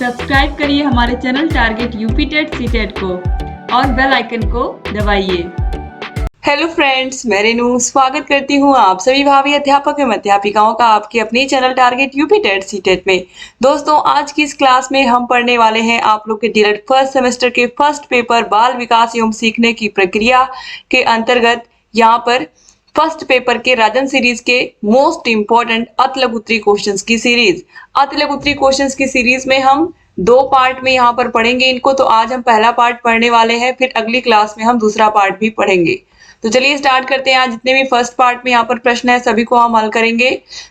Subscribe करिए हमारे channel target UP TET CTET को और बेल आइकन को दबाइए। हेलो फ्रेंड्स, मैं रेनू स्वागत करती हूँ आप सभी भावी अध्यापक एवं अध्यापिकाओं का आपके अपने channel target UP TET CTET में। दोस्तों, आज की इस क्लास में हम पढ़ने वाले हैं आप लोग के डीएलएड फर्स्ट सेमेस्टर के फर्स्ट पेपर बाल विकास एवं सीखने की प्रक्रिया के अंतर्गत यहाँ पर फर्स्ट पेपर के राजन सीरीज के मोस्ट इंपॉर्टेंट अतलघुत्री क्वेश्चंस की सीरीज। अतलघुत्री क्वेश्चंस की सीरीज में हम दो पार्ट में यहाँ पर पढ़ेंगे इनको। तो आज हम पहला पार्ट पढ़ने वाले हैं, फिर अगली क्लास में हम दूसरा पार्ट भी पढ़ेंगे। तो चलिए स्टार्ट करते हैं। आज जितने भी फर्स्ट पार्ट में यहाँ पर प्रश्न है सभी को हम हल करेंगे।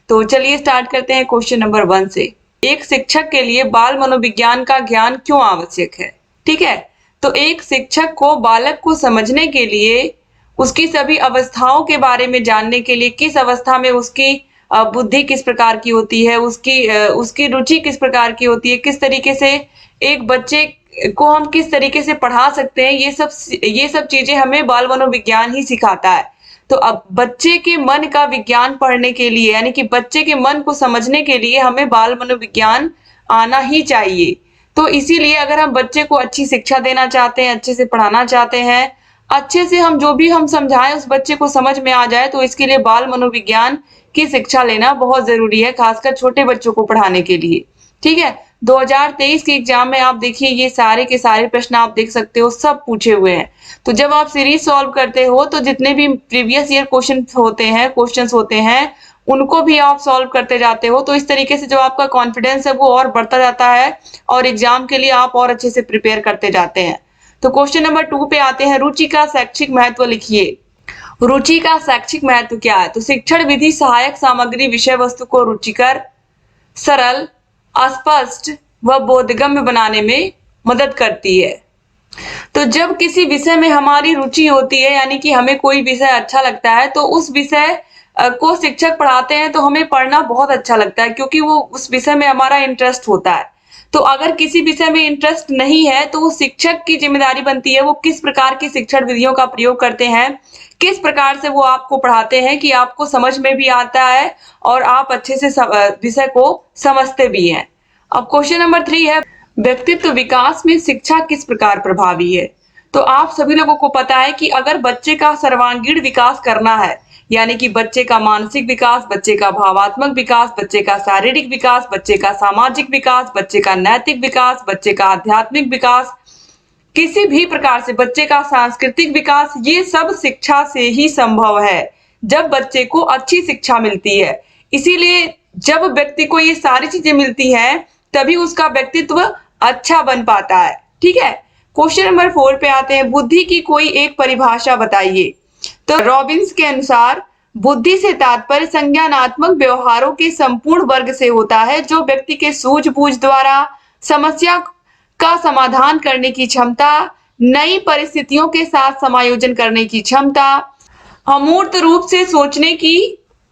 तो चलिए स्टार्ट करते हैं क्वेश्चन नंबर 1 से। एक शिक्षक के लिए बाल मनोविज्ञान का ज्ञान क्यों आवश्यक है? ठीक है, तो एक शिक्षक को बालक को समझने के लिए, उसकी सभी अवस्थाओं के बारे में जानने के लिए, किस अवस्था में उसकी बुद्धि किस प्रकार की होती है, उसकी रुचि किस प्रकार की होती है, किस तरीके से एक बच्चे को हम किस तरीके से पढ़ा सकते हैं, ये सब चीजें हमें बाल मनोविज्ञान ही सिखाता है। तो अब बच्चे के मन का विज्ञान पढ़ने के लिए, यानी कि बच्चे के मन को समझने के लिए हमें बाल मनोविज्ञान आना ही चाहिए। तो इसीलिए अगर हम बच्चे को अच्छी शिक्षा देना चाहते हैं, अच्छे से पढ़ाना चाहते हैं, अच्छे से हम जो भी हम समझाएं उस बच्चे को समझ में आ जाए, तो इसके लिए बाल मनोविज्ञान की शिक्षा लेना बहुत जरूरी है, खासकर छोटे बच्चों को पढ़ाने के लिए। ठीक है, 2023 के एग्जाम में आप देखिए ये सारे के सारे प्रश्न आप देख सकते हो, सब पूछे हुए हैं। तो जब आप सीरीज सॉल्व करते हो तो जितने भी प्रीवियस ईयर क्वेश्चंस होते हैं उनको भी आप सॉल्व करते जाते हो। तो इस तरीके से जो आपका कॉन्फिडेंस है वो और बढ़ता जाता है और एग्जाम के लिए आप और अच्छे से प्रिपेयर करते जाते हैं। तो क्वेश्चन नंबर 2 पे आते हैं। रुचि का शैक्षिक महत्व लिखिए। रुचि का शैक्षिक महत्व क्या है? तो शिक्षण विधि सहायक सामग्री विषय वस्तु को रुचिकर, सरल, स्पष्ट व बोधगम्य बनाने में मदद करती है। तो जब किसी विषय में हमारी रुचि होती है, यानी कि हमें कोई विषय अच्छा लगता है, तो उस विषय को शिक्षक पढ़ाते हैं तो हमें पढ़ना बहुत अच्छा लगता है, क्योंकि वो उस विषय में हमारा इंटरेस्ट होता है। तो अगर किसी विषय में इंटरेस्ट नहीं है तो वो शिक्षक की जिम्मेदारी बनती है वो किस प्रकार की शिक्षण विधियों का प्रयोग करते हैं, किस प्रकार से वो आपको पढ़ाते हैं कि आपको समझ में भी आता है और आप अच्छे से विषय को समझते भी हैं। अब क्वेश्चन नंबर 3 है, व्यक्तित्व विकास में शिक्षा किस प्रकार प्रभावी है? तो आप सभी लोगों को पता है कि अगर बच्चे का सर्वांगीण विकास करना है, यानी कि बच्चे का मानसिक विकास, बच्चे का भावात्मक विकास, बच्चे का शारीरिक विकास, बच्चे का सामाजिक विकास, बच्चे का नैतिक विकास, बच्चे का आध्यात्मिक विकास, किसी भी प्रकार से बच्चे का सांस्कृतिक विकास, ये सब शिक्षा से ही संभव है, जब बच्चे को अच्छी शिक्षा मिलती है। इसीलिए जब व्यक्ति को ये सारी चीजें मिलती हैं तभी उसका व्यक्तित्व अच्छा बन पाता है। ठीक है, क्वेश्चन नंबर 4 पे आते हैं। बुद्धि की कोई एक परिभाषा बताइए। तो रॉबिन्स के अनुसार बुद्धि से तात्पर्य संज्ञानात्मक व्यवहारों के संपूर्ण वर्ग से होता है, जो व्यक्ति के सूझबूझ द्वारा समस्या का समाधान करने की क्षमता, नई परिस्थितियों के साथ समायोजन करने की क्षमता, अमूर्त रूप से सोचने की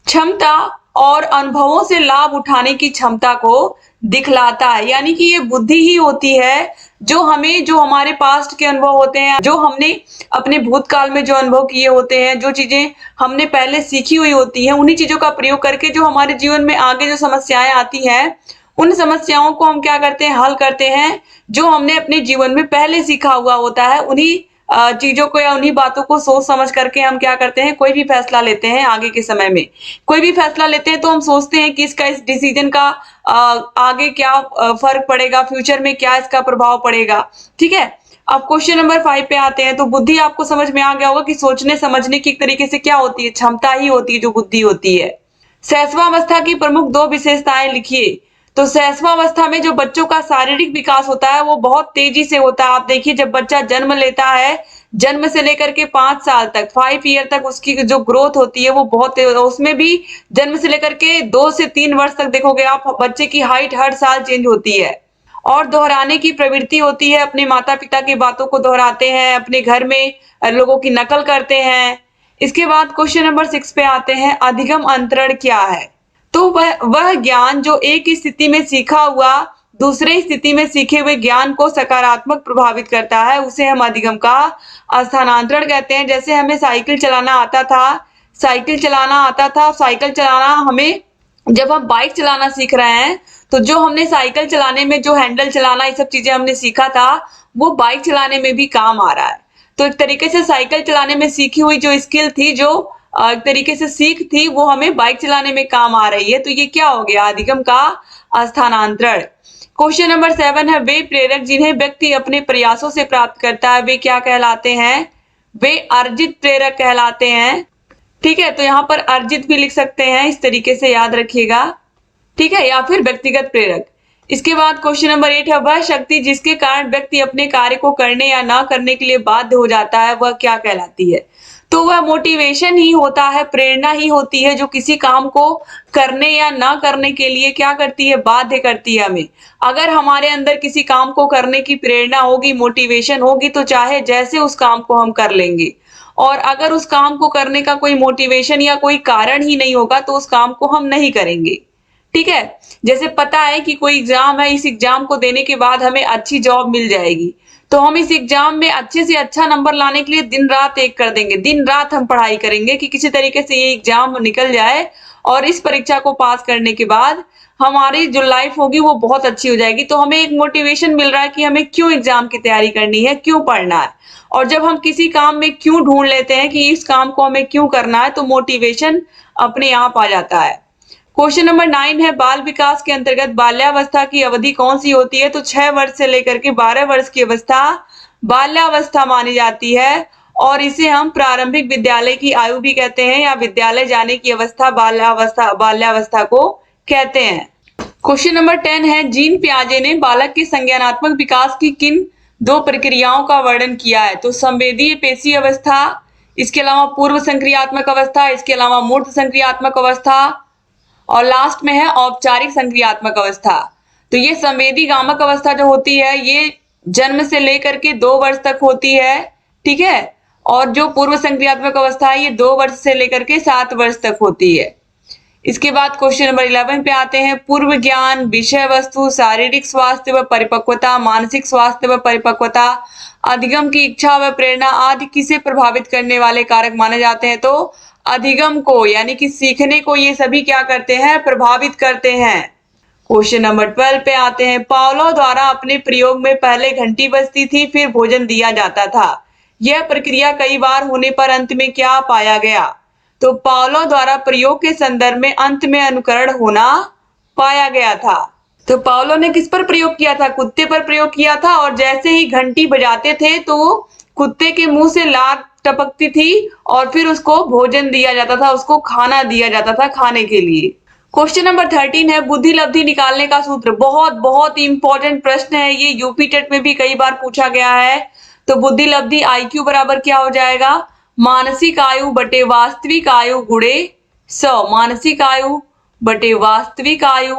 क्षमता और अनुभवों से लाभ उठाने की क्षमता को दिखलाता है। यानी कि ये बुद्धि ही होती है जो हमारे पास्ट के अनुभव होते हैं, जो हमने अपने भूतकाल में जो अनुभव किए होते हैं, जो चीजें हमने पहले सीखी हुई होती हैं, उन्हीं चीजों का प्रयोग करके जो हमारे जीवन में आगे जो समस्याएं आती हैं, उन समस्याओं को हम क्या करते हैं, हल करते हैं। जो हमने अपने जीवन में पहले सीखा हुआ होता है, उन्हीं चीजों को या उन्हीं बातों को सोच समझ करके हम क्या करते हैं, कोई भी फैसला लेते हैं। आगे के समय में कोई भी फैसला लेते हैं तो हम सोचते हैं कि इस डिसीजन का आगे क्या फर्क पड़ेगा, फ्यूचर में क्या इसका प्रभाव पड़ेगा। ठीक है, अब क्वेश्चन नंबर 5 पे आते हैं। तो बुद्धि आपको समझ में आ गया होगा कि सोचने समझने की एक तरीके से क्या होती है, क्षमता ही होती है जो बुद्धि होती है। शैशवावस्था की प्रमुख 2 विशेषताएं लिखिए। तो शैशवावस्था में जो बच्चों का शारीरिक विकास होता है वो बहुत तेजी से होता है। आप देखिए, जब बच्चा जन्म लेता है, जन्म से लेकर के 5 साल तक, 5 ईयर तक उसकी जो ग्रोथ होती है वो बहुत तेज, उसमें भी जन्म से लेकर के 2 से 3 वर्ष तक देखोगे आप, बच्चे की हाइट हर साल चेंज होती है और दोहराने की प्रवृत्ति होती है। अपने माता पिता की बातों को दोहराते हैं, अपने घर में लोगों की नकल करते हैं। इसके बाद क्वेश्चन नंबर 6 पे आते हैं। अधिगम अंतरण क्या है? तो वह ज्ञान जो एक स्थिति में सीखा हुआ दूसरे स्थिति में सीखे हुए ज्ञान को सकारात्मक प्रभावित करता है, उसे हम अधिगम का स्थानांतरण कहते हैं। जैसे हमें साइकिल चलाना आता था, साइकिल चलाना हमें, जब हम बाइक चलाना सीख रहे हैं तो जो हमने साइकिल चलाने में जो हैंडल चलाना ये सब चीजें हमने सीखा था वो बाइक चलाने में भी काम आ रहा है। तो एक तरीके से साइकिल चलाने में सीखी हुई जो स्किल थी, जो एक तरीके से सीख थी, वो हमें बाइक चलाने में काम आ रही है। तो ये क्या हो गया? अधिगम का स्थानांतरण। क्वेश्चन नंबर 7 है, वे प्रेरक जिन्हें व्यक्ति अपने प्रयासों से प्राप्त करता है वे क्या कहलाते हैं? वे अर्जित प्रेरक कहलाते हैं। ठीक है, तो यहाँ पर अर्जित भी लिख सकते हैं, इस तरीके से याद रखिएगा। ठीक है, या फिर व्यक्तिगत प्रेरक। इसके बाद क्वेश्चन नंबर 8 है, वह शक्ति जिसके कारण व्यक्ति अपने कार्य को करने या ना करने के लिए बाध्य हो जाता है वह क्या कहलाती है? तो वह मोटिवेशन ही होता है, प्रेरणा ही होती है जो किसी काम को करने या ना करने के लिए क्या करती है? बाध्य करती है हमें। अगर हमारे अंदर किसी काम को करने की प्रेरणा होगी, मोटिवेशन होगी, तो चाहे जैसे उस काम को हम कर लेंगे। और अगर उस काम को करने का कोई मोटिवेशन या कोई कारण ही नहीं होगा तो उस काम को हम नहीं करेंगे। ठीक है, जैसे पता है कि कोई एग्जाम है, इस एग्जाम को देने के बाद हमें अच्छी जॉब मिल जाएगी, तो हम इस एग्जाम में अच्छे से अच्छा नंबर लाने के लिए दिन रात एक कर देंगे, दिन रात हम पढ़ाई करेंगे कि किसी तरीके से ये एग्जाम निकल जाए और इस परीक्षा को पास करने के बाद हमारी जो लाइफ होगी वो बहुत अच्छी हो जाएगी। तो हमें एक मोटिवेशन मिल रहा है कि हमें क्यों एग्जाम की तैयारी करनी है, क्यों पढ़ना है। और जब हम किसी काम में क्यों ढूंढ लेते हैं कि इस काम को हमें क्यों करना है, तो मोटिवेशन अपने आप आ जाता है। क्वेश्चन नंबर 9 है, बाल विकास के अंतर्गत बाल्यावस्था की अवधि कौन सी होती है? तो 6 वर्ष से लेकर के 12 वर्ष की अवस्था बाल्यावस्था मानी जाती है और इसे हम प्रारंभिक विद्यालय की आयु भी कहते हैं या विद्यालय जाने की अवस्था बाल्यावस्था को कहते हैं। क्वेश्चन नंबर 10 है, जीन पियाजे ने बालक के संज्ञानात्मक विकास की किन 2 प्रक्रियाओं का वर्णन किया है? तो संवेदीय पेशी अवस्था, इसके अलावा पूर्व संक्रियात्मक अवस्था, इसके अलावा मूर्त संक्रियात्मक अवस्था और लास्ट में है औपचारिक संक्रियात्मक अवस्था। तो ये संवेदी गामक अवस्था जो होती है ये जन्म से लेकर के 2 वर्ष तक होती है। ठीक है, और जो पूर्व संक्रियात्मक अवस्था है ये 2 वर्ष से लेकर के 7 वर्ष तक होती है। इसके बाद क्वेश्चन नंबर 11 पे आते हैं, पूर्व ज्ञान, विषय वस्तु, शारीरिक स्वास्थ्य व परिपक्वता, मानसिक स्वास्थ्य व परिपक्वता, अधिगम की इच्छा व प्रेरणा आदि किसे प्रभावित करने वाले कारक माने जाते हैं? तो अधिगम को, यानी कि सीखने को ये सभी क्या करते हैं? प्रभावित करते हैं। क्वेश्चन नंबर 12 पे आते हैं, पावलो द्वारा अपने प्रयोग में पहले घंटी बजती थी फिर भोजन दिया जाता था, यह प्रक्रिया कई बार होने पर अंत में क्या पाया गया? तो पावलो द्वारा प्रयोग के संदर्भ में अंत में अनुकरण होना पाया गया था। तो पावलो ने किस पर प्रयोग किया था? कुत्ते पर प्रयोग किया था और जैसे ही घंटी बजाते थे तो कुत्ते के मुंह से लार टपकती थी और फिर उसको भोजन दिया जाता था, उसको खाना दिया जाता था खाने के लिए। क्वेश्चन नंबर 13 है, बुद्धि लब्धि निकालने का सूत्र। बहुत बहुत इंपॉर्टेंट प्रश्न है ये, यूपी टेट में भी कई बार पूछा गया है। तो बुद्धि लब्धि IQ बराबर क्या हो जाएगा? मानसिक आयु बटे वास्तविक आयु गुणे 100। मानसिक आयु बटे वास्तविक आयु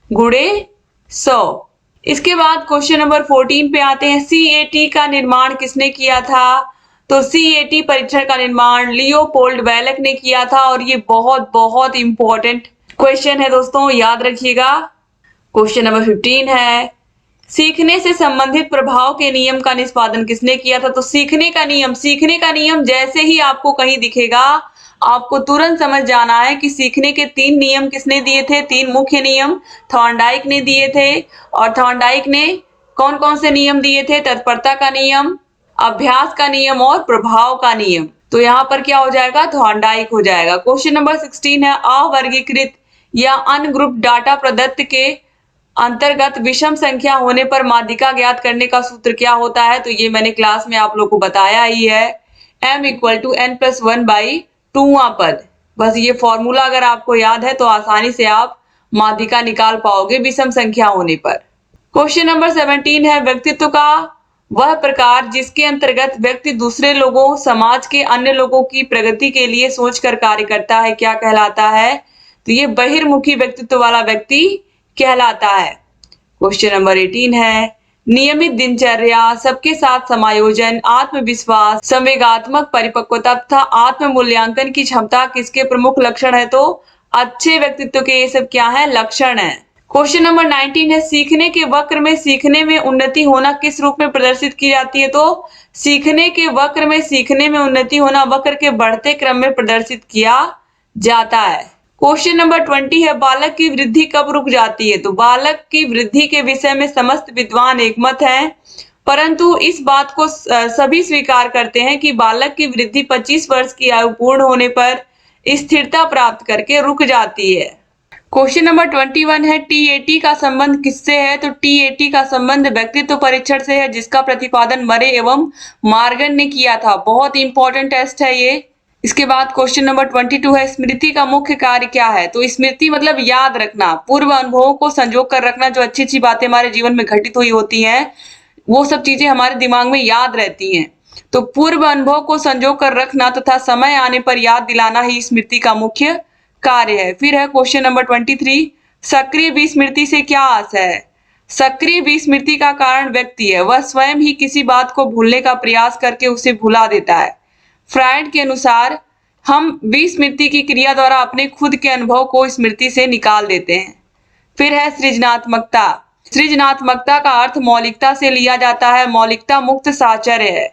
गुणे 100। इसके बाद क्वेश्चन नंबर 14 पे आते हैं, CAT का निर्माण किसने किया था? तो CAT परीक्षण का निर्माण लियोपोल्ड वेलक ने किया था और ये बहुत बहुत इंपॉर्टेंट क्वेश्चन है दोस्तों, याद रखिएगा। क्वेश्चन नंबर 15 है, सीखने से संबंधित प्रभाव के नियम का निष्पादन किसने किया था? तो सीखने का नियम जैसे ही आपको कहीं दिखेगा आपको तुरंत समझ जाना है कि सीखने के 3 नियम किसने दिए थे? 3 मुख्य नियम थॉर्नडाइक ने दिए थे। और थॉर्नडाइक ने कौन कौन से नियम दिए थे? तत्परता का नियम, अभ्यास का नियम और प्रभाव का नियम। तो यहाँ पर क्या हो जाएगा? थॉर्नडाइक हो जाएगा। क्वेश्चन नंबर 16 है, अवर्गीकृत या अनग्रुप डाटा प्रदत्त के अंतर्गत विषम संख्या होने पर माध्यिका ज्ञात करने का सूत्र क्या होता है? तो ये मैंने क्लास में आप लोग को बताया ही है, m = n+1/2वां पद। बस ये फॉर्मूला अगर आपको याद है तो आसानी से आप माध्यिका निकाल पाओगे विषम संख्या होने पर। क्वेश्चन नंबर 17 है, व्यक्तित्व का वह प्रकार जिसके अंतर्गत व्यक्ति दूसरे लोगों, समाज के अन्य लोगों की प्रगति के लिए सोचकर कार्य करता है, क्या कहलाता है? तो ये बहिर्मुखी व्यक्तित्व वाला व्यक्ति कहलाता है। क्वेश्चन नंबर 18 है, नियमित दिनचर्या, सबके साथ समायोजन, आत्मविश्वास, संवेगात्मक परिपक्वता तथा आत्म मूल्यांकन की क्षमता किसके प्रमुख लक्षण है? तो अच्छे व्यक्तित्व के ये सब क्या है? लक्षण है। क्वेश्चन नंबर 19 है, सीखने के वक्र में सीखने में उन्नति होना किस रूप में प्रदर्शित की जाती है? तो सीखने के वक्र में सीखने में उन्नति होना वक्र के बढ़ते क्रम में प्रदर्शित किया जाता है। क्वेश्चन नंबर 20 है, बालक की वृद्धि कब रुक जाती है? तो बालक की वृद्धि के विषय में समस्त विद्वान एकमत हैं, परंतु इस बात को सभी स्वीकार करते हैं कि बालक की वृद्धि 25 वर्ष की आयु पूर्ण होने पर स्थिरता प्राप्त करके रुक जाती है। क्वेश्चन नंबर 21 है, टीएटी का संबंध किससे है? तो टीएटी का संबंध व्यक्तित्व परीक्षण से है, जिसका प्रतिपादन मरे एवं मार्गन ने किया था। बहुत इंपॉर्टेंट टेस्ट है ये। इसके बाद क्वेश्चन नंबर 22 है, स्मृति का मुख्य कार्य क्या है? तो स्मृति मतलब याद रखना, पूर्व अनुभवों को संजो कर रखना। जो अच्छी अच्छी बातें हमारे जीवन में घटित हुई होती हैं वो सब चीजें हमारे दिमाग में याद रहती हैं। तो पूर्व अनुभव को संजो कर रखना तथा समय आने पर याद दिलाना ही स्मृति का मुख्य कार्य है। फिर है क्वेश्चन नंबर 23, सक्रिय विस्मृति से क्या आशय है? सक्रिय विस्मृति का कारण व्यक्ति है, वह स्वयं ही किसी बात को भूलने का प्रयास करके उसे भुला देता है। फ्रायड के अनुसार हम विस्मृति की क्रिया द्वारा अपने खुद के अनुभव को स्मृति से निकाल देते हैं। फिर है सृजनात्मकता। सृजनात्मकता का अर्थ मौलिकता से लिया जाता है। मौलिकता मुक्त साहचर्य है।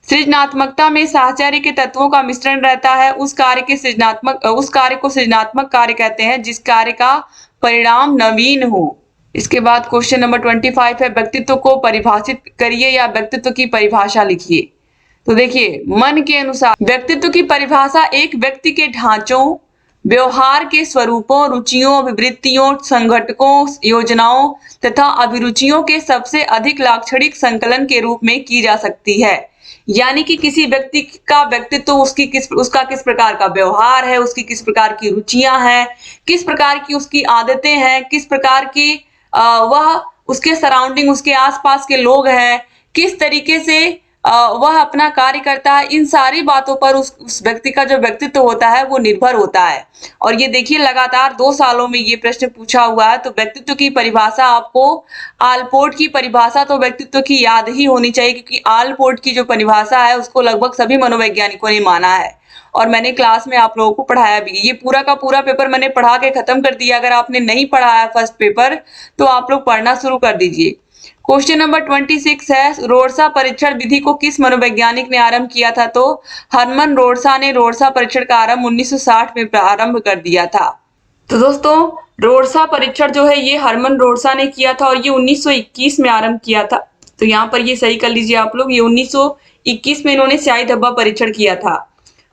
सृजनात्मकता में साहचर्य के तत्वों का मिश्रण रहता है। उस कार्य को सृजनात्मक कार्य कहते हैं जिस कार्य का परिणाम नवीन हो। इसके बाद क्वेश्चन नंबर 25 है, व्यक्तित्व को परिभाषित करिए या व्यक्तित्व की परिभाषा लिखिए। तो देखिए, मन के अनुसार व्यक्तित्व की परिभाषा एक व्यक्ति के ढांचों, व्यवहार के स्वरूपों, रुचियों, अभिवृत्तियों, संघटकों, योजनाओं तथा अभिरुचियों के सबसे अधिक लाक्षणिक संकलन के रूप में की जा सकती है। यानी कि किसी व्यक्ति का व्यक्तित्व उसका किस प्रकार का व्यवहार है, उसकी किस प्रकार की रुचियां हैं, किस प्रकार की उसकी आदतें हैं, किस प्रकार की वह उसके सराउंडिंग, उसके आसपास के लोग हैं, किस तरीके से वह अपना कार्य करता है। इन सारी बातों पर उस व्यक्ति का जो व्यक्तित्व होता है वो निर्भर होता है। और ये देखिए, लगातार 2 सालों में ये प्रश्न पूछा हुआ है। तो व्यक्तित्व की परिभाषा आपको आलपोर्ट की परिभाषा तो व्यक्तित्व की याद ही होनी चाहिए, क्योंकि आलपोर्ट की जो परिभाषा है उसको लगभग सभी मनोवैज्ञानिकों ने माना है और मैंने क्लास में आप लोगों को पढ़ाया भी। ये पूरा का पूरा पेपर मैंने पढ़ा के खत्म कर दिया। अगर आपने नहीं पढ़ा है फर्स्ट पेपर तो आप लोग पढ़ना शुरू कर दीजिए। क्वेश्चन नंबर 26 है, रोडसा परीक्षण विधि को किस मनोवैज्ञानिक ने आरंभ किया था? तो हरमन रोडसा ने रोडसा परीक्षण का आरंभ 1960 में प्रारंभ कर दिया था। तो दोस्तों, रोडसा परीक्षण जो है ये हरमन रोडसा ने किया था और ये 1921 में आरंभ किया था। तो यहाँ पर ये सही कर लीजिए आप लोग, ये 1921 में इन्होंने स्याही धब्बा परीक्षण किया था।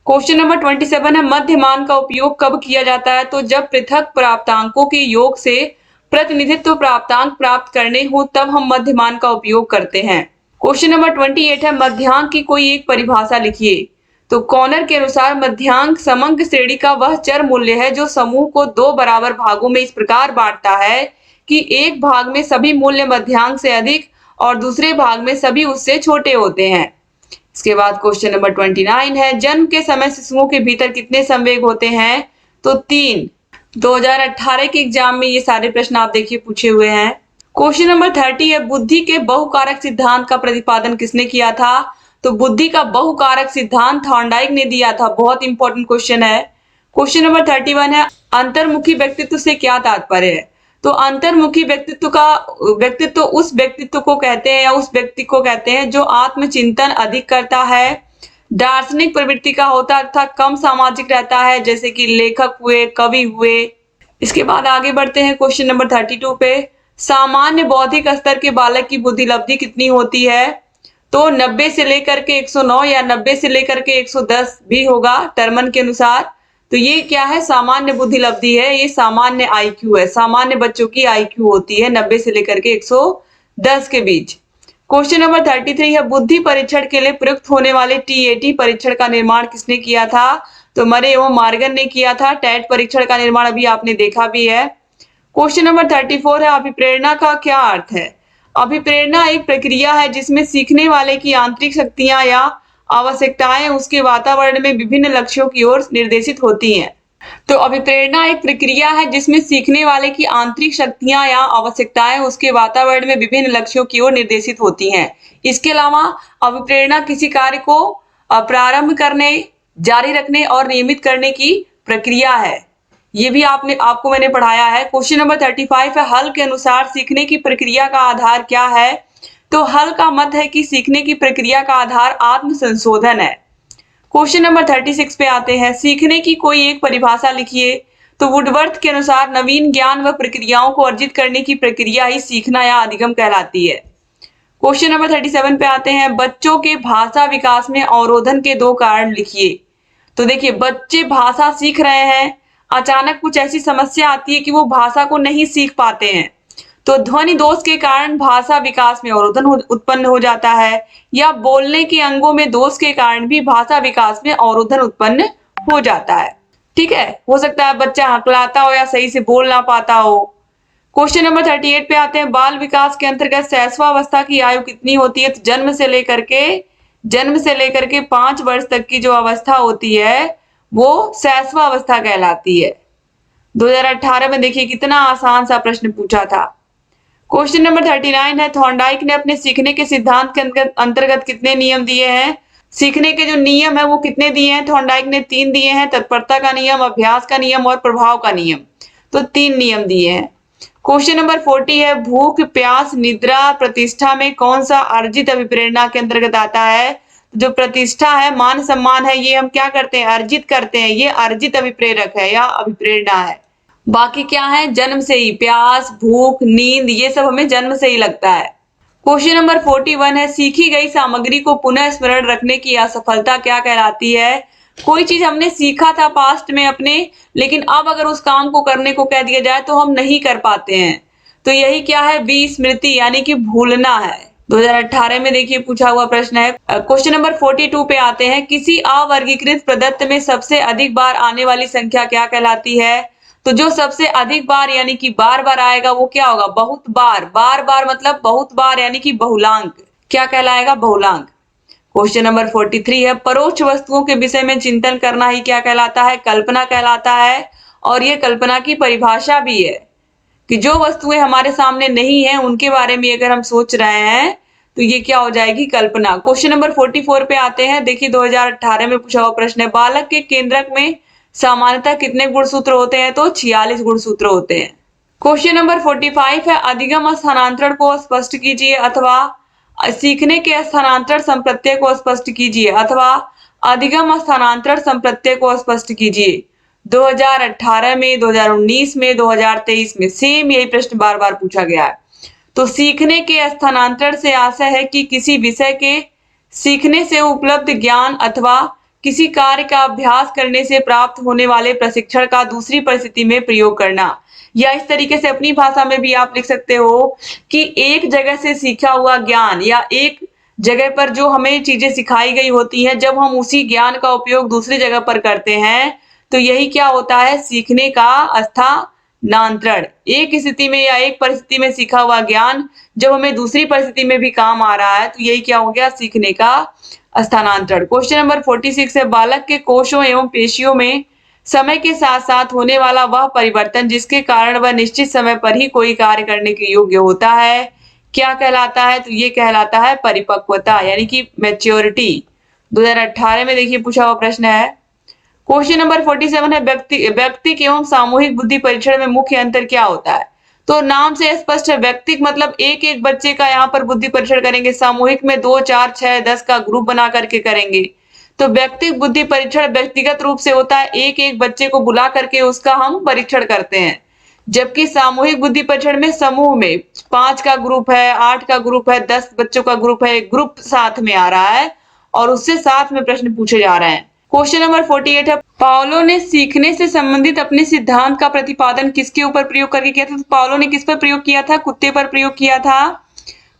क्वेश्चन नंबर 27 है, मध्यमान का उपयोग कब किया जाता है? तो जब पृथक प्राप्तांकों के योग से प्रतिनिधित्व प्राप्तांक प्राप्त करने हो तब हम मध्यमान का उपयोग करते हैं। क्वेश्चन नंबर 28 है, मध्यांक की कोई एक परिभाषा लिखिए। तो कॉर्नर के अनुसार मध्यांक समग्र श्रेणी का वह चर मूल्य है जो समूह को 2 बराबर भागों में इस प्रकार बांटता है कि एक भाग में सभी मूल्य मध्यांक से अधिक और दूसरे भाग में सभी उससे छोटे होते हैं। इसके बाद क्वेश्चन नंबर 29 है, जन्म के समय शिशुओं के भीतर कितने संवेग होते हैं? तो 3। 2018 के एग्जाम में ये सारे प्रश्न आप देखिए पूछे हुए हैं। क्वेश्चन नंबर 30 है, बुद्धि के बहुकारक सिद्धांत का प्रतिपादन किसने किया था? तो बुद्धि का बहुकारक सिद्धांत थॉर्नडाइक ने दिया था। बहुत इंपॉर्टेंट क्वेश्चन है। क्वेश्चन नंबर 31 है, अंतर्मुखी व्यक्तित्व से क्या तात्पर्य है? तो अंतर्मुखी व्यक्तित्व उस व्यक्तित्व को कहते हैं या उस व्यक्ति को कहते हैं जो आत्मचिंतन अधिक करता है, दार्शनिक प्रवृत्ति का होता तथा कम सामाजिक रहता है, जैसे कि लेखक हुए, कवि हुए। इसके बाद आगे बढ़ते हैं क्वेश्चन नंबर 32 पे, सामान्य बौद्धिक स्तर के बालक की बुद्धि लब्धि कितनी होती है? तो 90 से लेकर के 109 या 90 से लेकर के 110 भी होगा टर्मन के अनुसार। तो ये क्या है? सामान्य बुद्धि लब्धि है, ये सामान्य आईक्यू है। सामान्य बच्चों की आईक्यू होती है 90 से लेकर के 110 के बीच। क्वेश्चन नंबर 33 है, बुद्धि परीक्षण के लिए प्रयुक्त होने वाले टीएटी परीक्षण का निर्माण किसने किया था? तो मरे एवं मार्गन ने किया था। टैट परीक्षण का निर्माण अभी आपने देखा भी है। क्वेश्चन नंबर 34 है, अभिप्रेरणा का क्या अर्थ है? अभिप्रेरणा एक प्रक्रिया है जिसमें सीखने वाले की आंतरिक शक्तियां या आवश्यकताएं उसके वातावरण में विभिन्न लक्ष्यों की ओर निर्देशित होती हैं। तो अभिप्रेरणा एक प्रक्रिया है जिसमें सीखने वाले की आंतरिक शक्तियां या आवश्यकताएं उसके वातावरण में विभिन्न लक्ष्यों की ओर निर्देशित होती हैं। इसके अलावा अभिप्रेरणा किसी कार्य को प्रारंभ करने, जारी रखने और नियमित करने की प्रक्रिया है। ये भी आपको मैंने पढ़ाया है। क्वेश्चन नंबर 35 है, हल के अनुसार सीखने की प्रक्रिया का आधार क्या है? तो हल का मत है कि सीखने की प्रक्रिया का आधार आत्म संशोधन है। क्वेश्चन नंबर 36 पे आते हैं, सीखने की कोई एक परिभाषा लिखिए। तो वुडवर्थ के अनुसार नवीन ज्ञान व प्रक्रियाओं को अर्जित करने की प्रक्रिया ही सीखना या अधिगम कहलाती है। क्वेश्चन नंबर 37 पे आते हैं, बच्चों के भाषा विकास में अवरोधन के 2 कारण लिखिए। तो देखिए, बच्चे भाषा सीख रहे हैं, अचानक कुछ ऐसी समस्या आती है कि वो भाषा को नहीं सीख पाते हैं, तो ध्वनि दोष के कारण भाषा विकास में अवरोधन उत्पन्न हो जाता है, या बोलने के अंगों में दोष के कारण भी भाषा विकास में अवरोधन उत्पन्न हो जाता है। ठीक है, हो सकता है बच्चा हकलाता हो या सही से बोल ना पाता हो। क्वेश्चन नंबर 38 पे आते हैं, बाल विकास के अंतर्गत शैशवावस्था की आयु कितनी होती है? तो जन्म से लेकर के 5 वर्ष तक की जो अवस्था होती है वो शैशवावस्था कहलाती है। 2018 में देखिए कितना आसान सा प्रश्न पूछा था। क्वेश्चन नंबर 39 है, थॉर्नडाइक ने अपने सीखने के सिद्धांत के अंतर्गत कितने नियम दिए हैं? सीखने के जो नियम है वो कितने दिए हैं? थॉर्नडाइक ने 3 दिए हैं, तत्परता का नियम, अभ्यास का नियम और प्रभाव का नियम। तो 3 नियम दिए हैं। क्वेश्चन नंबर 40 है, भूख, प्यास, निद्रा, प्रतिष्ठा में कौन सा अर्जित अभिप्रेरणा के अंतर्गत आता है? जो प्रतिष्ठा है, मान सम्मान है, ये हम क्या करते हैं? अर्जित करते हैं, ये अर्जित अभिप्रेरक है या अभिप्रेरणा है। बाकी क्या है? जन्म से ही, प्यास, भूख, नींद, ये सब हमें जन्म से ही लगता है। क्वेश्चन नंबर 41 है, सीखी गई सामग्री को पुनः स्मरण रखने की असफलता क्या कहलाती है? कोई चीज हमने सीखा था पास्ट में अपने, लेकिन अब अगर उस काम को करने को कह दिया जाए तो हम नहीं कर पाते हैं, तो यही क्या है? विस्मृति, यानी कि भूलना है। 2018 में देखिए पूछा हुआ प्रश्न है। क्वेश्चन नंबर 42 पे आते हैं, किसी अवर्गीकृत प्रदत्त में सबसे अधिक बार आने वाली संख्या क्या कहलाती है? तो जो सबसे अधिक बार यानी कि बार बार आएगा वो क्या होगा? बहुत बार। बार बार मतलब बहुत बार, यानी कि बहुलांक। क्या कहलाएगा? बहुलांक। क्वेश्चन नंबर 43 है, परोक्ष वस्तुओं के विषय में चिंतन करना ही क्या कहलाता है? कल्पना कहलाता है। और ये कल्पना की परिभाषा भी है कि जो वस्तुएं हमारे सामने नहीं है उनके बारे में अगर हम सोच रहे हैं तो ये क्या हो जाएगी? कल्पना। क्वेश्चन नंबर 44 पे आते हैं, देखिए 2018 में पूछा हुआ प्रश्न है, बालक के केंद्रक में सामान्यतः कितने गुणसूत्र होते हैं? तो 46 गुणसूत्र होते हैं। क्वेश्चन नंबर 45 है, अधिगम स्थानांतरण को स्पष्ट कीजिए, अथवा सीखने के स्थानांतरण संप्रत्यय को स्पष्ट कीजिए, अथवा अधिगम स्थानांतरण संप्रत्यय को स्पष्ट कीजिए। 2018 में, 2019 में, 2023 में सेम यही प्रश्न बार बार पूछा गया है। तो सीखने के स्थानांतरण से आशय है कि किसी विषय के सीखने से उपलब्ध ज्ञान अथवा किसी कार्य का अभ्यास करने से प्राप्त होने वाले प्रशिक्षण का दूसरी परिस्थिति में प्रयोग करना। या इस तरीके से अपनी भाषा में भी आप लिख सकते हो कि एक जगह से सीखा हुआ ज्ञान, या एक जगह पर जो हमें चीजें सिखाई गई होती हैं, जब हम उसी ज्ञान का उपयोग दूसरी जगह पर करते हैं तो यही क्या होता है? सीखने का स्थानांतरण। एक स्थिति में या एक परिस्थिति में सीखा हुआ ज्ञान जब हमें दूसरी परिस्थिति में भी काम आ रहा है तो यही क्या हो गया? सीखने का स्थानांतरण। क्वेश्चन नंबर 46 है, बालक के कोषों एवं पेशियों में समय के साथ साथ होने वाला वह परिवर्तन जिसके कारण वह निश्चित समय पर ही कोई कार्य करने के योग्य होता है, क्या कहलाता है? तो ये कहलाता है परिपक्वता, यानी कि मैच्योरिटी। 2018 में देखिए पूछा हुआ प्रश्न है। क्वेश्चन नंबर 47 है, व्यक्तिक एवं सामूहिक बुद्धि परीक्षण में मुख्य अंतर क्या होता है? तो नाम से स्पष्ट है, व्यक्तिक मतलब एक एक बच्चे का यहाँ पर बुद्धि परीक्षण करेंगे, सामूहिक में 2, 4, 6, 10 का ग्रुप बना करके करेंगे। तो व्यक्तिक बुद्धि परीक्षण व्यक्तिगत रूप से होता है, एक एक बच्चे को बुला करके उसका हम परीक्षण करते हैं, जबकि सामूहिक बुद्धि परीक्षण में समूह में 5 का ग्रुप है, 8 का ग्रुप है, 10 बच्चों का ग्रुप है, एक ग्रुप साथ में आ रहा है और उससे साथ में प्रश्न पूछे जा रहे हैं। क्वेश्चन नंबर 48 है, पाओलो ने सीखने से संबंधित अपने सिद्धांत का प्रतिपादन किसके ऊपर प्रयोग करके किया था? तो पाओलो ने किस पर प्रयोग किया था? कुत्ते पर प्रयोग किया था।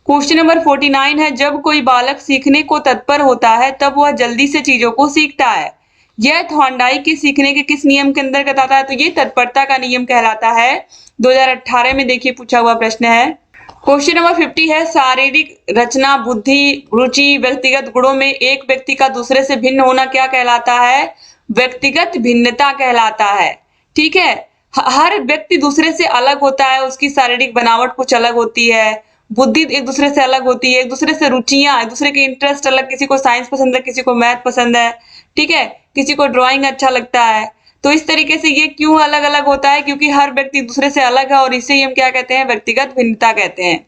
क्वेश्चन नंबर 49 है, जब कोई बालक सीखने को तत्पर होता है तब वह जल्दी से चीजों को सीखता है, यह थॉर्नडाइक के सीखने के किस नियम के अंतर्गत आता है? तो ये तत्परता का नियम कहलाता है। 2018 में देखिए पूछा हुआ प्रश्न है। क्वेश्चन नंबर 50 है, शारीरिक रचना, बुद्धि, रुचि, व्यक्तिगत गुणों में एक व्यक्ति का दूसरे से भिन्न होना क्या कहलाता है? व्यक्तिगत भिन्नता कहलाता है। ठीक है, हर व्यक्ति दूसरे से अलग होता है, उसकी शारीरिक बनावट कुछ अलग होती है, बुद्धि एक दूसरे से अलग होती है, एक दूसरे से रुचियां, एक दूसरे के इंटरेस्ट अलग, किसी को साइंस पसंद है, किसी को मैथ पसंद है, ठीक है, किसी को ड्राइंग अच्छा लगता है। तो इस तरीके से ये क्यों अलग अलग होता है? क्योंकि हर व्यक्ति दूसरे से अलग है और इसे ही हम क्या कहते हैं? व्यक्तिगत भिन्नता कहते हैं।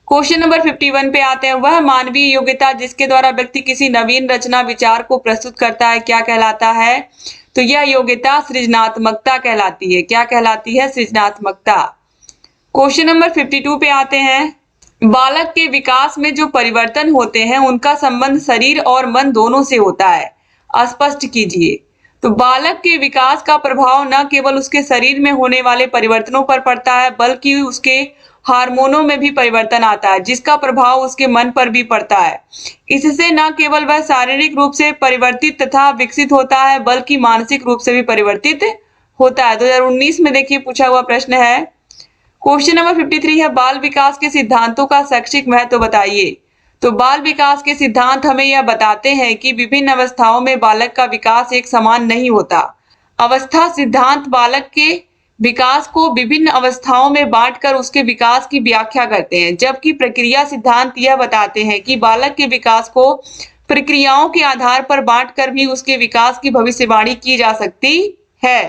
क्वेश्चन नंबर 51 पे आते हैं, वह मानवीय योग्यता जिसके द्वारा व्यक्ति किसी नवीन रचना विचार को प्रस्तुत करता है क्या कहलाता है? तो यह योग्यता सृजनात्मकता कहलाती है। क्या कहलाती है? सृजनात्मकता। क्वेश्चन नंबर 52 पे आते हैं। बालक के विकास में जो परिवर्तन होते हैं उनका संबंध शरीर और मन दोनों से होता है, स्पष्ट कीजिए। तो बालक के विकास का प्रभाव न केवल उसके शरीर में होने वाले परिवर्तनों पर पड़ता है बल्कि उसके हार्मोनों में भी परिवर्तन आता है, जिसका प्रभाव उसके मन पर भी पड़ता है। इससे न केवल वह शारीरिक रूप से परिवर्तित तथा विकसित होता है बल्कि मानसिक रूप से भी परिवर्तित होता है। 2019 में देखिए पूछा हुआ प्रश्न है। क्वेश्चन नंबर 53 है, बाल विकास के सिद्धांतों का शैक्षिक महत्व बताइए। तो बाल विकास के सिद्धांत हमें यह बताते हैं कि विभिन्न अवस्थाओं में बालक का विकास एक समान नहीं होता। अवस्था सिद्धांत बालक के विकास को विभिन्न अवस्थाओं में बांटकर उसके विकास की व्याख्या करते हैं, जबकि प्रक्रिया सिद्धांत यह बताते हैं कि बालक के विकास को प्रक्रियाओं के आधार पर बांटकर भी उसके विकास की भविष्यवाणी की जा सकती है।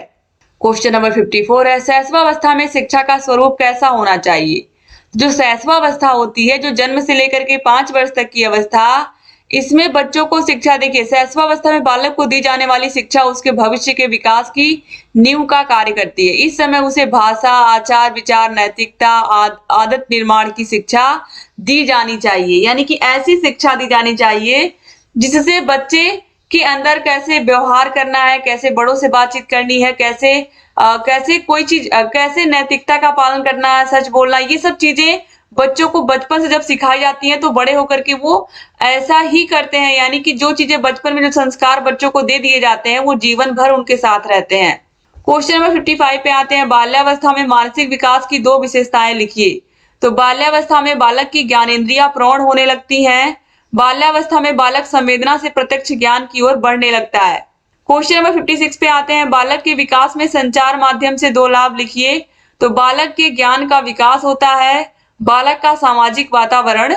क्वेश्चन नंबर 54 है, शैशवावस्था में शिक्षा का स्वरूप कैसा होना चाहिए? जो शैशवावस्था होती है, जो जन्म से लेकर के 5 वर्ष तक की अवस्था, इसमें बच्चों को शिक्षा, देखिए शैशवावस्था में बालक को दी जाने वाली शिक्षा उसके भविष्य के विकास की नींव का कार्य करती है। इस समय उसे भाषा, आचार विचार, नैतिकता, आदत निर्माण की शिक्षा दी जानी चाहिए। यानी कि ऐसी शिक्षा दी जानी चाहिए जिससे बच्चे के अंदर कैसे व्यवहार करना है, कैसे बड़ों से बातचीत करनी है, कैसे कोई चीज, कैसे नैतिकता का पालन करना है, सच बोलना, ये सब चीजें बच्चों को बचपन से जब सिखाई जाती हैं तो बड़े होकर के वो ऐसा ही करते हैं। यानी कि जो चीजें बचपन में जो संस्कार बच्चों को दे दिए जाते हैं वो जीवन भर उनके साथ रहते हैं। क्वेश्चन नंबर 55 पे आते हैं, बाल्यावस्था में मानसिक विकास की 2 विशेषताएं लिखिए। तो बाल्यावस्था में बालक की ज्ञानेंद्रियां प्रौढ़ होने लगती हैं। बाल्यावस्था में बालक संवेदना से प्रत्यक्ष ज्ञान की ओर बढ़ने लगता है। क्वेश्चन नंबर 56 पे आते हैं, बालक के विकास में संचार माध्यम से 2 लाभ लिखिए। तो बालक के ज्ञान का विकास होता है, बालक का सामाजिक वातावरण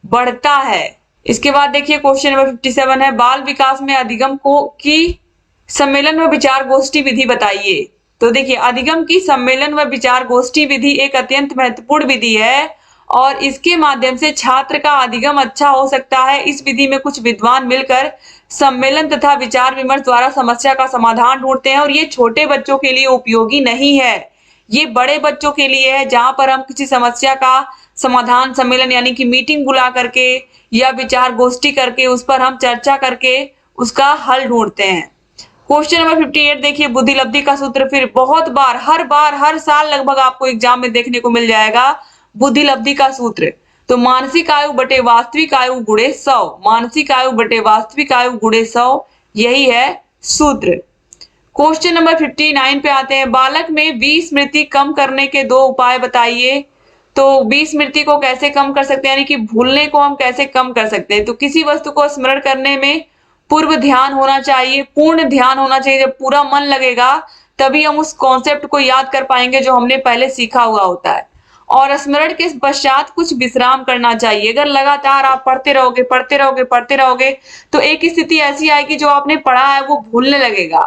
बढ़ता है। इसके बाद देखिए क्वेश्चन नंबर 57 है, बाल विकास में अधिगम की सम्मेलन व विचार गोष्ठी विधि बताइए। तो देखिए अधिगम की सम्मेलन व विचार गोष्ठी विधि एक अत्यंत महत्वपूर्ण विधि है और इसके माध्यम से छात्र का अधिगम अच्छा हो सकता है। इस विधि में कुछ विद्वान मिलकर सम्मेलन तथा विचार विमर्श द्वारा समस्या का समाधान ढूंढते हैं और ये छोटे बच्चों के लिए उपयोगी नहीं है, ये बड़े बच्चों के लिए है, जहां पर हम किसी समस्या का समाधान सम्मेलन यानी कि मीटिंग बुला करके या विचार गोष्ठी करके उस पर हम चर्चा करके उसका हल ढूंढते हैं। क्वेश्चन नंबर 58 देखिए, बुद्धि लब्धि का सूत्र फिर बहुत बार हर साल लगभग आपको एग्जाम में देखने को मिल जाएगा। बुद्धि लब्धि का सूत्र, तो मानसिक आयु बटे वास्तविक आयु गुणे 100, मानसिक आयु बटे वास्तविक आयु गुणे 100, यही है सूत्र। क्वेश्चन नंबर 59 पे आते हैं, बालक में विस्मृति कम करने के 2 उपाय बताइए। तो विस्मृति को कैसे कम कर सकते हैं, यानी कि भूलने को हम कैसे कम कर सकते हैं। तो किसी वस्तु को स्मरण करने में पूर्व ध्यान होना चाहिए, पूर्ण ध्यान होना चाहिए। जब पूरा मन लगेगा तभी हम उस कॉन्सेप्ट को याद कर पाएंगे जो हमने पहले सीखा हुआ होता है। और स्मरण के पश्चात कुछ विश्राम करना चाहिए। अगर लगातार आप पढ़ते रहोगे तो एक स्थिति ऐसी आएगी जो आपने पढ़ा है वो भूलने लगेगा।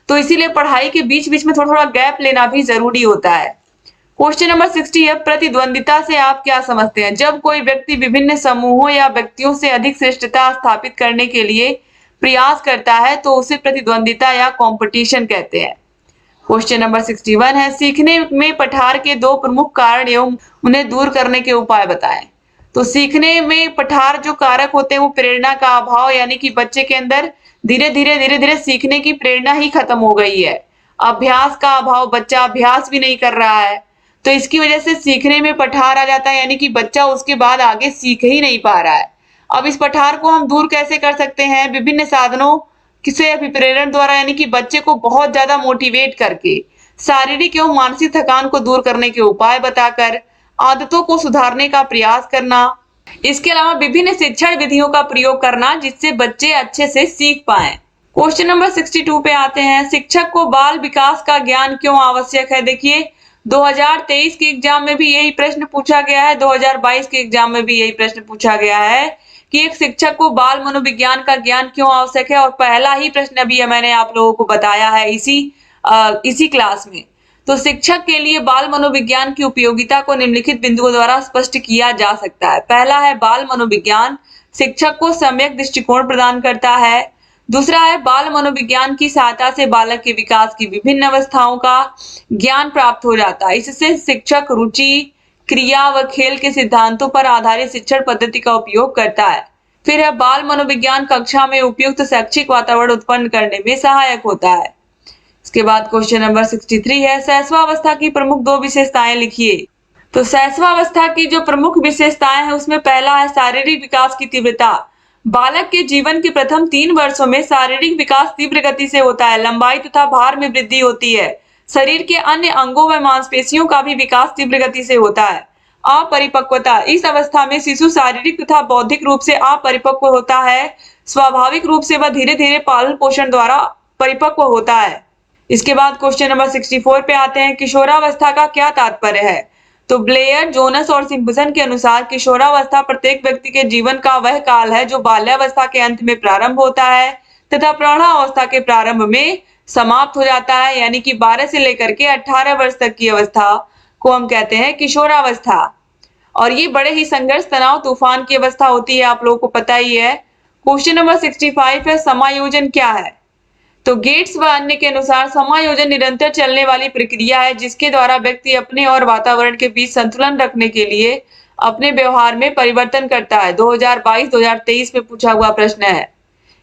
तो इसीलिए पढ़ाई के बीच बीच में थोड़ा थोड़ा गैप लेना भी जरूरी होता है। क्वेश्चन नंबर 60 है, प्रतिद्वंदिता से आप क्या समझते हैं? जब कोई व्यक्ति विभिन्न समूहों या व्यक्तियों से अधिक श्रेष्ठता स्थापित करने के लिए प्रयास करता है तो उसे प्रतिद्वंदिता या कंपटीशन कहते हैं। क्वेश्चन नंबर 61 है, सीखने में पठार के 2 प्रमुख कारण एवं उन्हें दूर करने के उपाय बताएं। तो सीखने में पठार जो कारक होते हैं वो प्रेरणा का अभाव, यानी कि बच्चे के अंदर धीरे धीरे सीखने की प्रेरणा ही खत्म हो गई है। अभ्यास का अभाव, बच्चा अभ्यास भी नहीं कर रहा है तो इसकी वजह से सीखने में पठार आ जाता है, यानी कि बच्चा उसके बाद आगे सीख ही नहीं पा रहा है। अब इस पठार को हम दूर कैसे कर सकते हैं? विभिन्न साधनों किसे अभिप्रेरण द्वारा, यानी कि बच्चे को बहुत ज्यादा मोटिवेट करके, शारीरिक एवं मानसिक थकान को दूर करने के उपाय बताकर, आदतों को सुधारने का प्रयास करना। इसके अलावा विभिन्न शिक्षण विधियों का प्रयोग करना जिससे बच्चे अच्छे से सीख पाएं। क्वेश्चन नंबर 62 पे आते हैं, शिक्षक को बाल विकास का ज्ञान क्यों आवश्यक है? देखिए 2023 के एग्जाम में भी यही प्रश्न पूछा गया है, 2022 के एग्जाम में भी यही प्रश्न पूछा गया है कि एक शिक्षक को बाल मनोविज्ञान का ज्ञान क्यों आवश्यक है। और पहला ही प्रश्न अभी मैंने आप लोगों को बताया है इसी क्लास में। तो शिक्षक के लिए बाल मनोविज्ञान की उपयोगिता को निम्नलिखित बिंदुओं द्वारा स्पष्ट किया जा सकता है। पहला है, बाल मनोविज्ञान शिक्षक को सम्यक दृष्टिकोण प्रदान करता है। दूसरा है बाल मनोविज्ञान की सहायता से बालक के विकास की विभिन्न अवस्थाओं का ज्ञान प्राप्त हो जाता है। इससे शिक्षक रुचि, क्रिया व खेल के सिद्धांतों पर आधारित शिक्षण पद्धति का उपयोग करता है। फिर है बाल मनोविज्ञान कक्षा में उपयुक्त शैक्षिक वातावरण उत्पन्न करने में सहायक होता है। इसके बाद क्वेश्चन नंबर 63 है शैशवावस्था की प्रमुख 2 विशेषताएं लिखिए। तो शैशवावस्था की जो प्रमुख विशेषताएं हैं उसमें पहला है शारीरिक विकास की तीव्रता। बालक के जीवन के प्रथम 3 वर्षों में शारीरिक विकास तीव्र गति से होता है। लंबाई तथा भार में वृद्धि होती है। शरीर के अन्य अंगों व मांसपेशियों का भी विकास तीव्र गति से होता है। अपरिपक्वता, इस अवस्था में शिशु शारीरिक तथा बौद्धिक रूप से अपरिपक्व होता है। स्वाभाविक रूप से वह धीरे धीरे पालन पोषण द्वारा परिपक्व होता है। इसके बाद क्वेश्चन नंबर 64 पे आते हैं किशोरावस्था का क्या तात्पर्य है। तो ब्लेयर, जोनस और सिम्पसन के अनुसार किशोरावस्था प्रत्येक व्यक्ति के जीवन का वह काल है जो बाल्यावस्था के अंत में प्रारंभ होता है तथा प्रौढ़ावस्था के प्रारंभ में समाप्त हो जाता है। यानी कि 12 से लेकर के 18 वर्ष तक की अवस्था को हम कहते हैं किशोरावस्था। और ये बड़े ही संघर्ष, तनाव, तूफान की अवस्था होती है, आप लोगों को पता ही है। क्वेश्चन नंबर 65 है समायोजन क्या है। तो गेट्स व अन्य के अनुसार समायोजन निरंतर चलने वाली प्रक्रिया है जिसके द्वारा व्यक्ति अपने और वातावरण के बीच संतुलन रखने के लिए अपने व्यवहार में परिवर्तन करता है। 2022-2023 में पूछा हुआ प्रश्न है।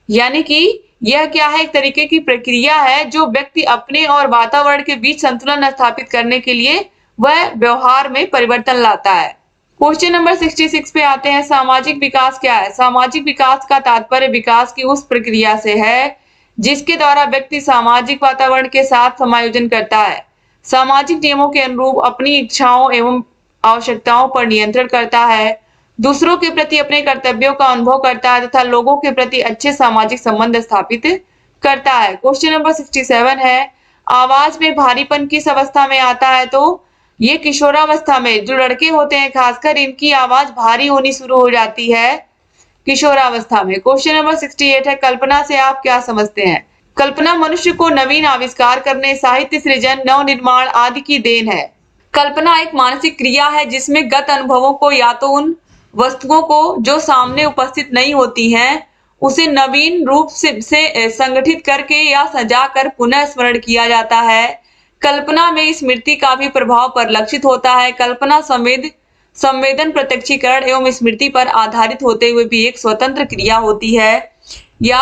यानी कि यह क्या है, एक तरीके की प्रक्रिया है जो व्यक्ति अपने और वातावरण के बीच संतुलन स्थापित करने के लिए वह व्यवहार में परिवर्तन लाता है। क्वेश्चन नंबर 66 पे आते हैं सामाजिक विकास क्या है। सामाजिक विकास का तात्पर्य विकास की उस प्रक्रिया से है जिसके द्वारा व्यक्ति सामाजिक वातावरण के साथ समायोजन करता है, सामाजिक नियमों के अनुरूप अपनी इच्छाओं एवं आवश्यकताओं पर नियंत्रण करता है, दूसरों के प्रति अपने कर्तव्यों का अनुभव करता है तथा लोगों के प्रति अच्छे सामाजिक संबंध स्थापित करता है। क्वेश्चन नंबर 67 है आवाज में भारीपन किस अवस्था में आता है। तो ये किशोरावस्था में, जो लड़के होते हैं खासकर, इनकी आवाज भारी होनी शुरू हो जाती है किशोरावस्था में। क्वेश्चन नंबर 68 है कल्पना से आप क्या समझते हैं। कल्पना मनुष्य को नवीन आविष्कार करने, साहित्य सृजन, नव निर्माण आदि की देन है। कल्पना एक मानसिक क्रिया है जिसमें गत अनुभवों को या तो उन वस्तुओं को जो सामने उपस्थित नहीं होती हैं उसे नवीन रूप से संगठित करके या सजा कर पुनः स्मरण किया जाता है। कल्पना में स्मृति का भी प्रभाव परिलक्षित होता है। कल्पना संवेदन, प्रत्यक्षीकरण एवं स्मृति पर आधारित होते हुए भी एक स्वतंत्र क्रिया होती है। या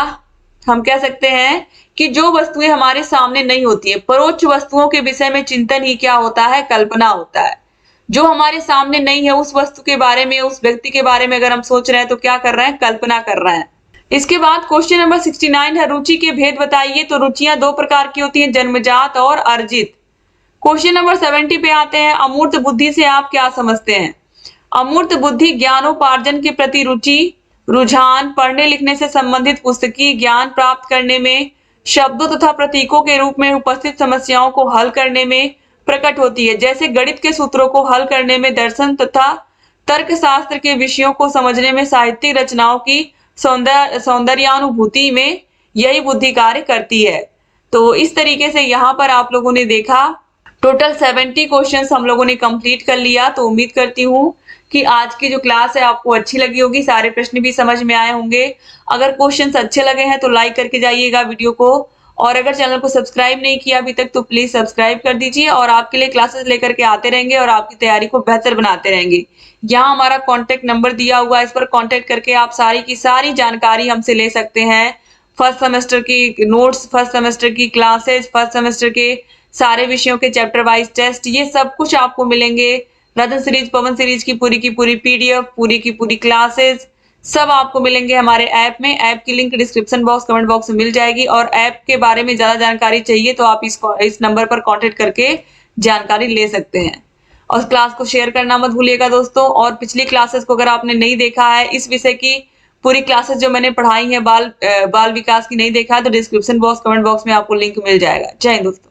हम कह सकते हैं कि जो वस्तुएं हमारे सामने नहीं होती है, परोक्ष वस्तुओं के विषय में चिंतन ही क्या होता है, कल्पना होता है। जो हमारे सामने नहीं है उस वस्तु के बारे में, उस व्यक्ति के बारे में अगर हम सोच रहे हैं तो क्या कर रहे हैं, कल्पना कर रहे हैं। इसके बाद क्वेश्चन नंबर 69 है रुचि के भेद बताइए। तो रुचियां 2 प्रकार की होती हैं, जन्मजात और अर्जित। क्वेश्चन नंबर 70 पे आते हैं अमूर्त बुद्धि से आप क्या समझते हैं। अमूर्त बुद्धि ज्ञानोपार्जन के प्रति रुचि, रुझान, पढ़ने लिखने से संबंधित पुस्तकीय ज्ञान प्राप्त करने में, शब्दों तथा प्रतीकों के रूप में उपस्थित समस्याओं को हल करने में प्रकट होती है। जैसे गणित के सूत्रों को हल करने में, दर्शन तथा तर्कशास्त्र के विषयों को समझने में, साहित्यिक रचनाओं की सौंदर्यानुभूति में यही बुद्धि कार्य करती है। तो इस तरीके से यहाँ पर आप लोगों ने देखा टोटल 70 क्वेश्चंस हम लोगों ने कंप्लीट कर लिया। तो उम्मीद करती हूँ कि आज की जो क्लास है आपको अच्छी लगी होगी, सारे प्रश्न भी समझ में आए होंगे। अगर क्वेश्चंस अच्छे लगे हैं तो लाइक करके जाइएगा वीडियो को, और अगर चैनल को सब्सक्राइब नहीं किया अभी तक तो प्लीज सब्सक्राइब कर दीजिए, और आपके लिए क्लासेस लेकर के आते रहेंगे और आपकी तैयारी को बेहतर बनाते रहेंगे। यहाँ हमारा कॉन्टेक्ट नंबर दिया हुआ है, इस पर कॉन्टेक्ट करके आप सारी की सारी जानकारी हमसे ले सकते हैं। फर्स्ट सेमेस्टर की नोट्स, फर्स्ट सेमेस्टर की क्लासेज, फर्स्ट सेमेस्टर के सारे विषयों के चैप्टर वाइज टेस्ट, ये सब कुछ आपको मिलेंगे। रतन सीरीज, पवन सीरीज की पूरी पीडीएफ, पूरी की पूरी क्लासेस सब आपको मिलेंगे हमारे ऐप में। ऐप की link description box, comment box में मिल जाएगी। और ऐप के बारे में ज्यादा जानकारी चाहिए तो आप इस नंबर पर कांटेक्ट करके जानकारी ले सकते हैं। और क्लास को शेयर करना मत भूलिएगा दोस्तों। और पिछली क्लासेस को अगर आपने नहीं देखा है, इस विषय की पूरी क्लासेस जो मैंने पढ़ाई है बाल विकास की नहीं देखा है, तो डिस्क्रिप्शन बॉक्स, कमेंट बॉक्स में आपको लिंक मिल जाएगा। जय हिंद दोस्तों।